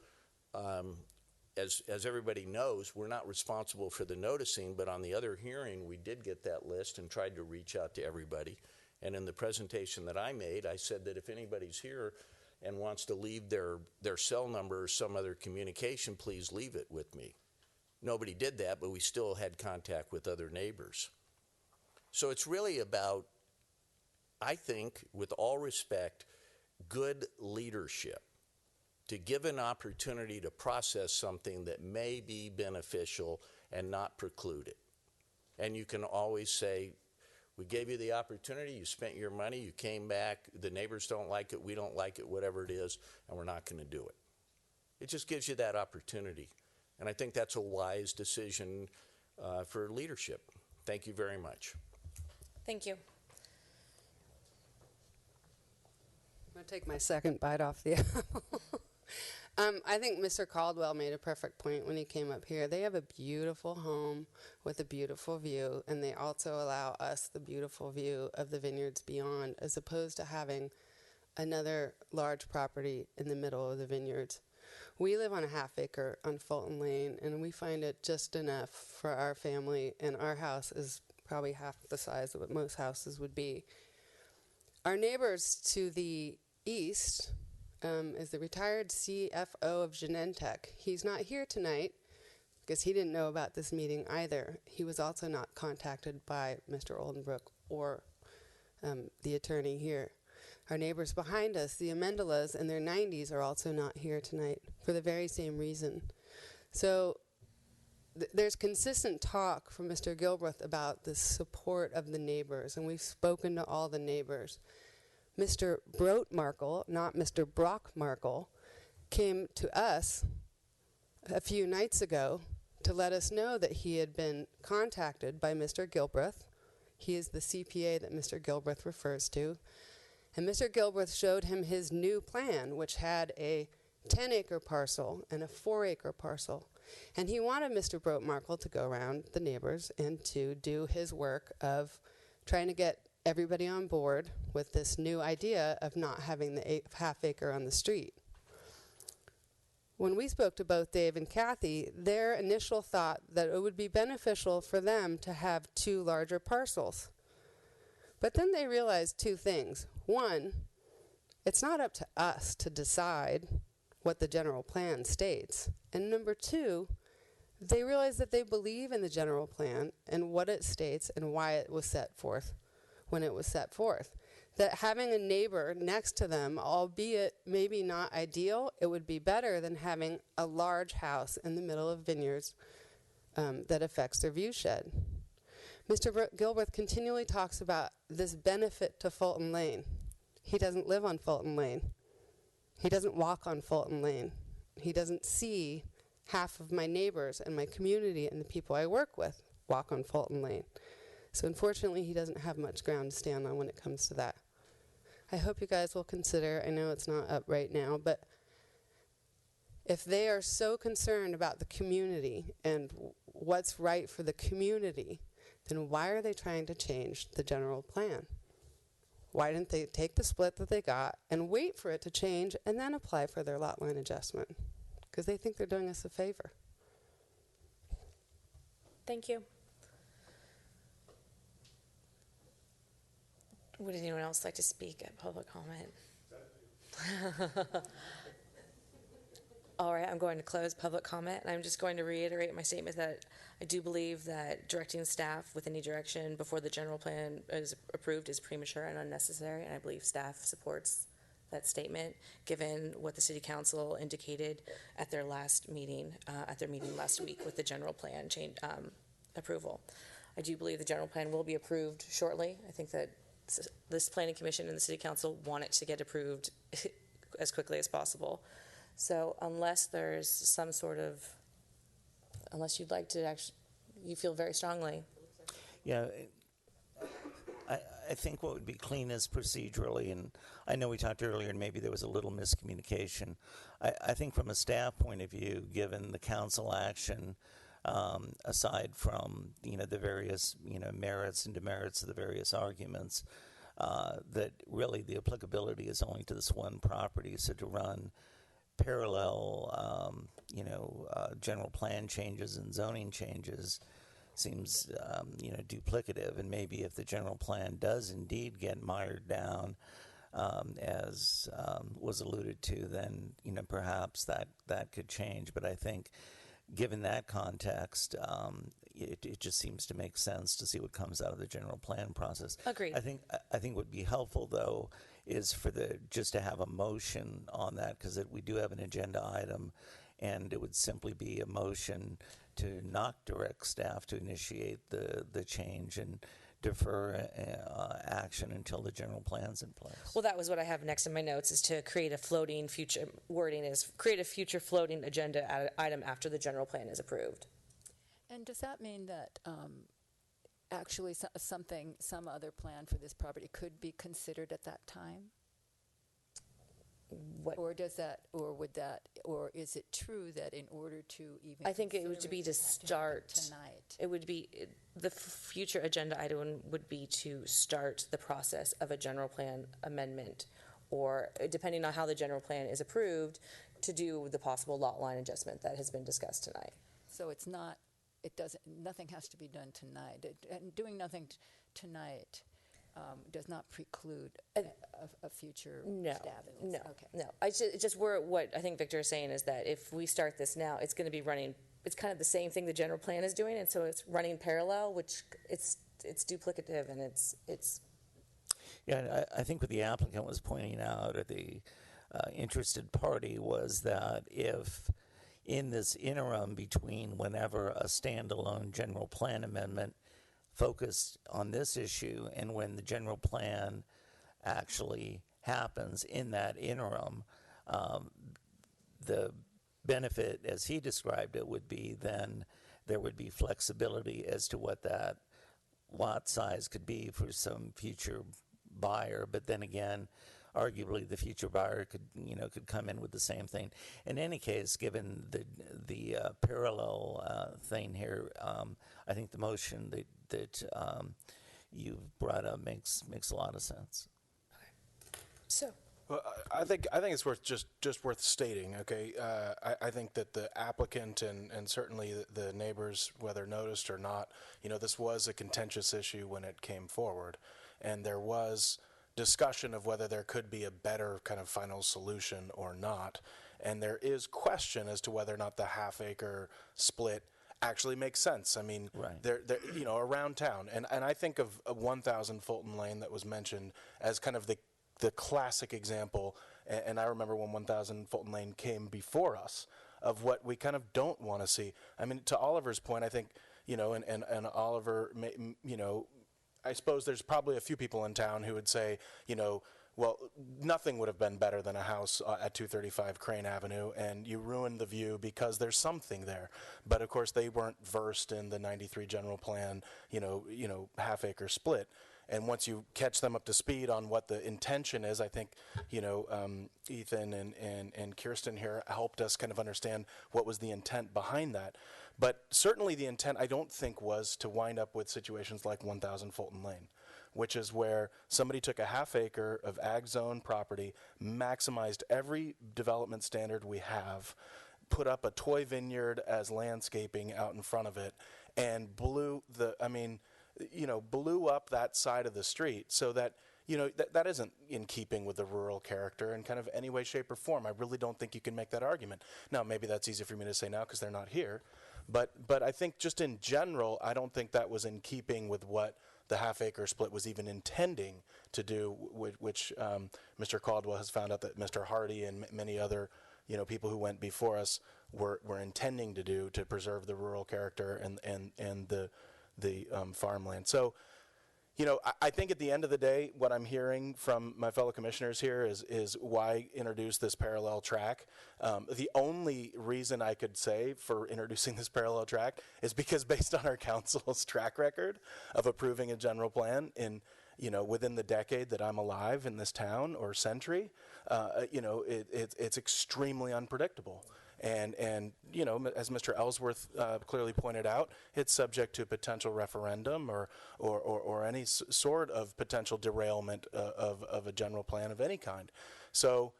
As everybody knows, we're not responsible for the noticing, but on the other hearing, we did get that list and tried to reach out to everybody. And in the presentation that I made, I said that if anybody's here and wants to leave their cell number or some other communication, please leave it with me. Nobody did that, but we still had contact with other neighbors. So it's really about, I think, with all respect, good leadership, to give an opportunity to process something that may be beneficial and not preclude it. And you can always say, we gave you the opportunity, you spent your money, you came back, the neighbors don't like it, we don't like it, whatever it is, and we're not going to do it. It just gives you that opportunity. And I think that's a wise decision for leadership. Thank you very much. Thank you. I'm going to take my second bite off the apple. I think Mr. Caldwell made a perfect point when he came up here. They have a beautiful home with a beautiful view, and they also allow us the beautiful view of the vineyards beyond, as opposed to having another large property in the middle of the vineyards. We live on a half acre on Fulton Lane, and we find it just enough for our family, and our house is probably half the size of what most houses would be. Our neighbors to the east is the retired CFO of Genentech. He's not here tonight because he didn't know about this meeting either. He was also not contacted by Mr. Oldenbrook or the attorney here. Our neighbors behind us, the Amendolas in their 90s, are also not here tonight for the very same reason. So there's consistent talk from Mr. Gilbreth about the support of the neighbors, and we've spoken to all the neighbors. Mr. Brotmarkle, not Mr. Brockmarkle, came to us a few nights ago to let us know that he had been contacted by Mr. Gilbreth. He is the CPA that Mr. Gilbreth refers to. And Mr. Gilbreth showed him his new plan, which had a 10-acre parcel and a 4-acre parcel. And he wanted Mr. Brotmarkle to go around the neighbors and to do his work of trying to get everybody on board with this new idea of not having the half acre on the street. When we spoke to both Dave and Kathy, their initial thought that it would be beneficial for them to have 2 larger parcels. But then they realized 2 things. One, it's not up to us to decide what the general plan states. And number 2, they realized that they believe in the general plan and what it states and why it was set forth when it was set forth. That having a neighbor next to them, albeit maybe not ideal, it would be better than having a large house in the middle of vineyards that affects their view shed. Mr. Gilbreth continually talks about this benefit to Fulton Lane. He doesn't live on Fulton Lane. He doesn't walk on Fulton Lane. He doesn't see half of my neighbors and my community and the people I work with walk on Fulton Lane. So unfortunately, he doesn't have much ground to stand on when it comes to that. I hope you guys will consider, I know it's not up right now, but if they are so concerned about the community and what's right for the community, then why are they trying to change the general plan? Why didn't they take the split that they got and wait for it to change and then apply for their lot line adjustment? Because they think they're doing us a favor. Thank you. Would anyone else like to speak at public comment? All right, I'm going to close public comment, and I'm just going to reiterate my statement that I do believe that directing staff with any direction before the general plan is approved is premature and unnecessary, and I believe staff supports that statement, given what the City Council indicated at their last meeting, at their meeting last week with the general plan change approval. I do believe the general plan will be approved shortly. I think that this Planning Commission and the City Council want it to get approved as quickly as possible. So unless there's some sort of, unless you'd like to actually, you feel very strongly. Yeah, I think what would be cleanest procedurally, and I know we talked earlier and maybe there was a little miscommunication. I think from a staff point of view, given the council action, aside from the various merits and demerits of the various arguments, that really the applicability is only to this one property. So to run parallel, general plan changes and zoning changes seems, duplicative. And maybe if the general plan does indeed get mired down, as was alluded to, then perhaps that could change. But I think, given that context, it just seems to make sense to see what comes out of the general plan process. Agreed. I think what would be helpful, though, is for just to have a motion on that, because we do have an agenda item, and it would simply be a motion to not direct staff to initiate the change and defer action until the general plan's in place. Well, that was what I have next in my notes, is to create a floating future, wording is create a future floating agenda item after the general plan is approved. And does that mean that actually some other plan for this property could be considered at that time? What? Or is it true that in order to even I think it would be to start tonight? It would be the future agenda item would be to start the process of a general plan amendment, or depending on how the general plan is approved, to do the possible lot line adjustment that has been discussed tonight. So it's not, nothing has to be done tonight. And doing nothing tonight does not preclude a future stab in this. No. It's just what I think Victor is saying is that if we start this now, it's going to be running, it's kind of the same thing the general plan is doing, and so it's running parallel, which it's duplicative, and it's. Yeah, I think what the applicant was pointing out, or the interested party, was that if in this interim between whenever a standalone general plan amendment focused on this issue and when the general plan actually happens, in that interim, the benefit, as he described it, would be then there would be flexibility as to what that lot size could be for some future buyer. But then again, arguably the future buyer could come in with the same thing. In any case, given the parallel thing here, I think the motion that you've brought up makes a lot of sense. So. Well, I think it's worth just worth stating. Okay, I think that the applicant and certainly the neighbors, whether noticed or not, this was a contentious issue when it came forward, and there was discussion of whether there could be a better kind of final solution or not, and there is question as to whether or not the half-acre split actually makes sense. I mean, right. they're around town, and I think of 1,000 Fulton Lane that was mentioned as kind of the classic example, and I remember when 1,000 Fulton Lane came before us, of what we kind of don't want to see. I mean, to Oliver's point, I think, and Oliver, I suppose there's probably a few people in town who would say, well, nothing would have been better than a house at 235 Crane Avenue, and you ruined the view because there's something there. But of course, they weren't versed in the 93 general plan, half-acre split. And once you catch them up to speed on what the intention is, I think, Ethan and Kirsten here helped us kind of understand what was the intent behind that. But certainly the intent, I don't think, was to wind up with situations like 1,000 Fulton Lane, which is where somebody took a half acre of ag zone property, maximized every development standard we have, put up a toy vineyard as landscaping out in front of it, and blew up that side of the street so that, that isn't in keeping with the rural character in kind of any way, shape, or form. I really don't think you can make that argument. Now, maybe that's easy for me to say now because they're not here. But I think just in general, I don't think that was in keeping with what the half-acre split was even intending to do, which Mr. Caldwell has found out that Mr. Hardy and many other people who went before us were intending to do to preserve the rural character and the farmland. So, I think at the end of the day, what I'm hearing from my fellow commissioners here is why introduce this parallel track. The only reason I could say for introducing this parallel track is because based on our council's track record of approving a general plan in, within the decade that I'm alive in this town or century, it's extremely unpredictable. And as Mr. Ellsworth clearly pointed out, it's subject to potential referendum or any sort of potential derailment of a general plan of any kind. So,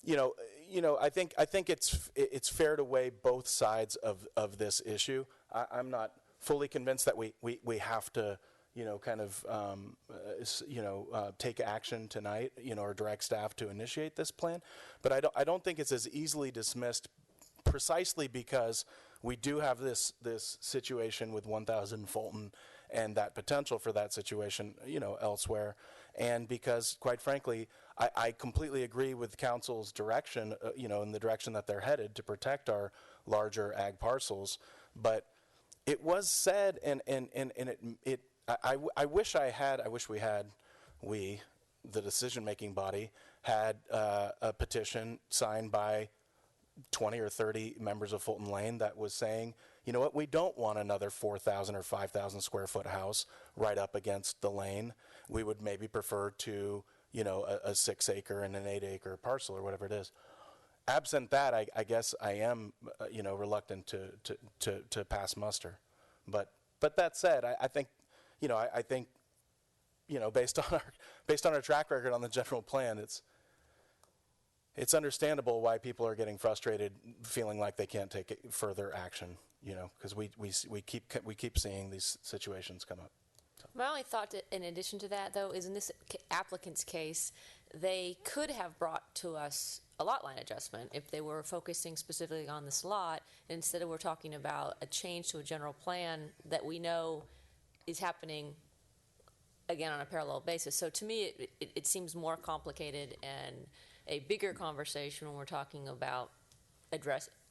I think it's fair to weigh both sides of this issue. I'm not fully convinced that we have to take action tonight, or direct staff to initiate this plan. But I don't think it's as easily dismissed, precisely because we do have this situation with 1,000 Fulton and that potential for that situation, elsewhere. And because, quite frankly, I completely agree with council's direction, in the direction that they're headed to protect our larger ag parcels. But it was said, I wish we, the decision-making body, had a petition signed by 20 or 30 members of Fulton Lane that was saying, you know what, we don't want another 4,000 or 5,000 square foot house right up against the lane. We would maybe prefer to, a 6 acre and an 8 acre parcel or whatever it is. Absent that, I guess I am, reluctant to pass muster. But that said, I think, based on our track record on the general plan, it's understandable why people are getting frustrated, feeling like they can't take further action. Because we keep seeing these situations come up. My only thought, in addition to that, though, is in this applicant's case, they could have brought to us a lot line adjustment if they were focusing specifically on this lot. Instead, we're talking about a change to a general plan that we know is happening again on a parallel basis. So to me, it seems more complicated and a bigger conversation when we're talking about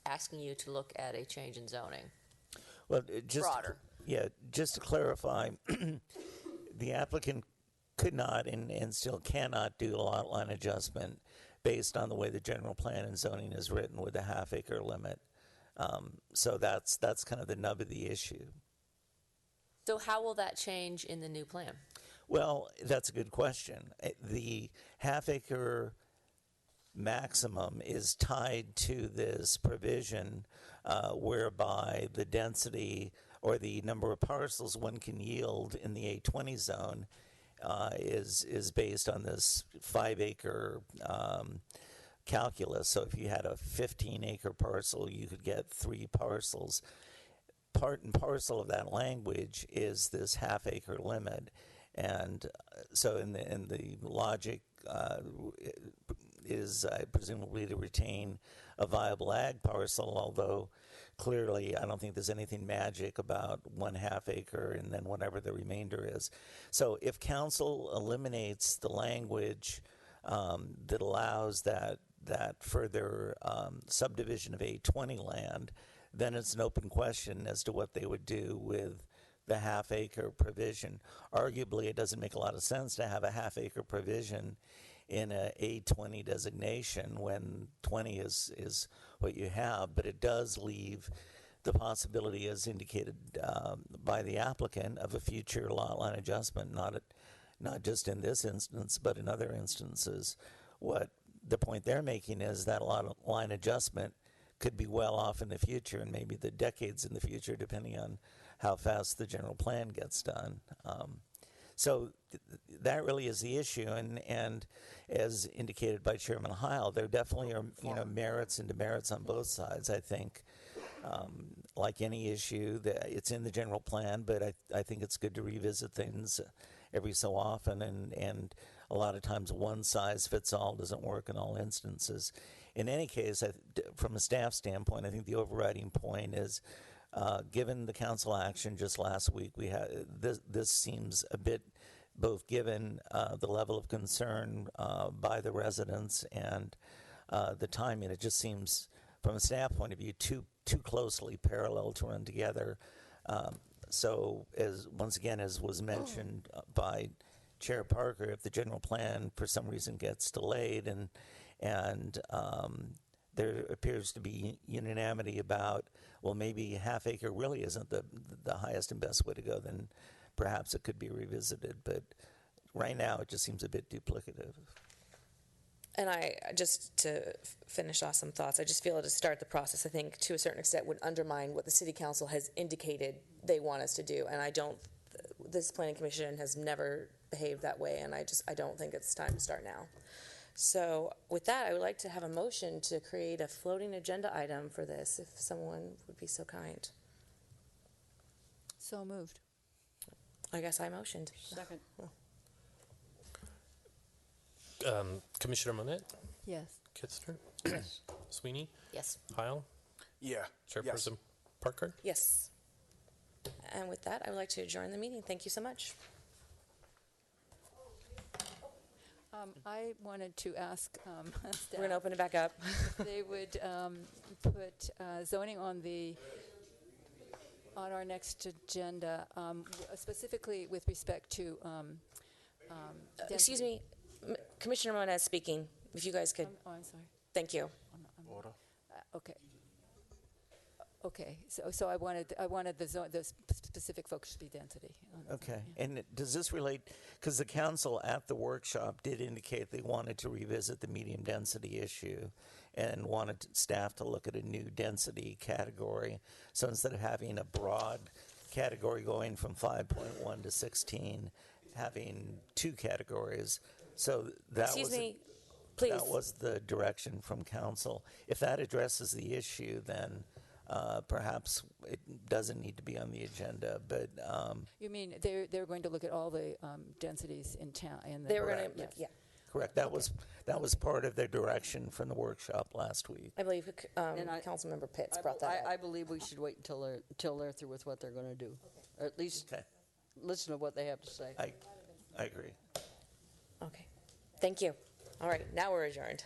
asking you to look at a change in zoning. Well, Broader. Just to clarify, the applicant could not and still cannot do a lot line adjustment based on the way the general plan and zoning is written with a half-acre limit. So that's kind of the nub of the issue. So how will that change in the new plan? Well, that's a good question. The half-acre maximum is tied to this provision whereby the density or the number of parcels one can yield in the A20 zone is based on this 5-acre calculus. So if you had a 15-acre parcel, you could get 3 parcels. Part and parcel of that language is this half-acre limit, and so in the logic is presumably to retain a viable ag parcel, although clearly I don't think there's anything magic about 1/2 acre and then whatever the remainder is. So if council eliminates the language that allows that further subdivision of A20 land, then it's an open question as to what they would do with the half-acre provision. Arguably, it doesn't make a lot of sense to have a half-acre provision in a A20 designation when 20 is what you have, but it does leave the possibility, as indicated by the applicant, of a future lot line adjustment, not just in this instance, but in other instances. What the point they're making is that a lot line adjustment could be well off in the future, and maybe the decades in the future, depending on how fast the general plan gets done. So that really is the issue, and as indicated by Chairman Heil, there definitely are merits and demerits on both sides. I think, like any issue, that it's in the general plan, but I think it's good to revisit things every so often, and a lot of times one size fits all doesn't work in all instances. In any case, from a staff standpoint, I think the overriding point is, given the council action just last week, we had this seems a bit, both given the level of concern by the residents and the timing, it just seems, from a staff point of view, too closely parallel to run together. So, once again, as was mentioned by Chair Parker, if the general plan for some reason gets delayed and there appears to be unanimity about, well, maybe half-acre really isn't the highest and best way to go, then perhaps it could be revisited. But right now, it just seems a bit duplicative. And just to finish off some thoughts, I just feel to start the process, I think, to a certain extent, would undermine what the City Council has indicated they want us to do. And this Planning Commission has never behaved that way, and I don't think it's time to start now. So with that, I would like to have a motion to create a floating agenda item for this, if someone would be so kind. So moved. I guess I motioned. Second. Commissioner Monette? Yes. Kitzner? Yes. Sweeney? Yes. Heil? Yeah. Chairperson Parker? Yes. And with that, I would like to adjourn the meeting. Thank you so much. I wanted to ask We're staff going to open it back up. if they would put zoning on our next agenda, specifically with respect to Excuse me, Commissioner Monette speaking. If you guys could. I'm sorry. Thank you. Okay. Okay. So I wanted the specific focus to be density. Okay. And does this relate, because the council at the workshop did indicate they wanted to revisit the medium density issue and wanted staff to look at a new density category. So instead of having a broad category going from 5.1 to 16, having 2 categories. So that Excuse me, Please. That was the direction from council. If that addresses the issue, then perhaps it doesn't need to be on the agenda. But You mean they're going to look at all the densities in town? They were going to, Yes. yeah. correct. That was part of their direction from the workshop last week. I believe And I- Councilmember Pitts brought that up. I believe we should wait until they're through with what they're going to do. Or at least Okay. listen to what they have to say. I agree. Okay. Thank you. All right, now we're adjourned.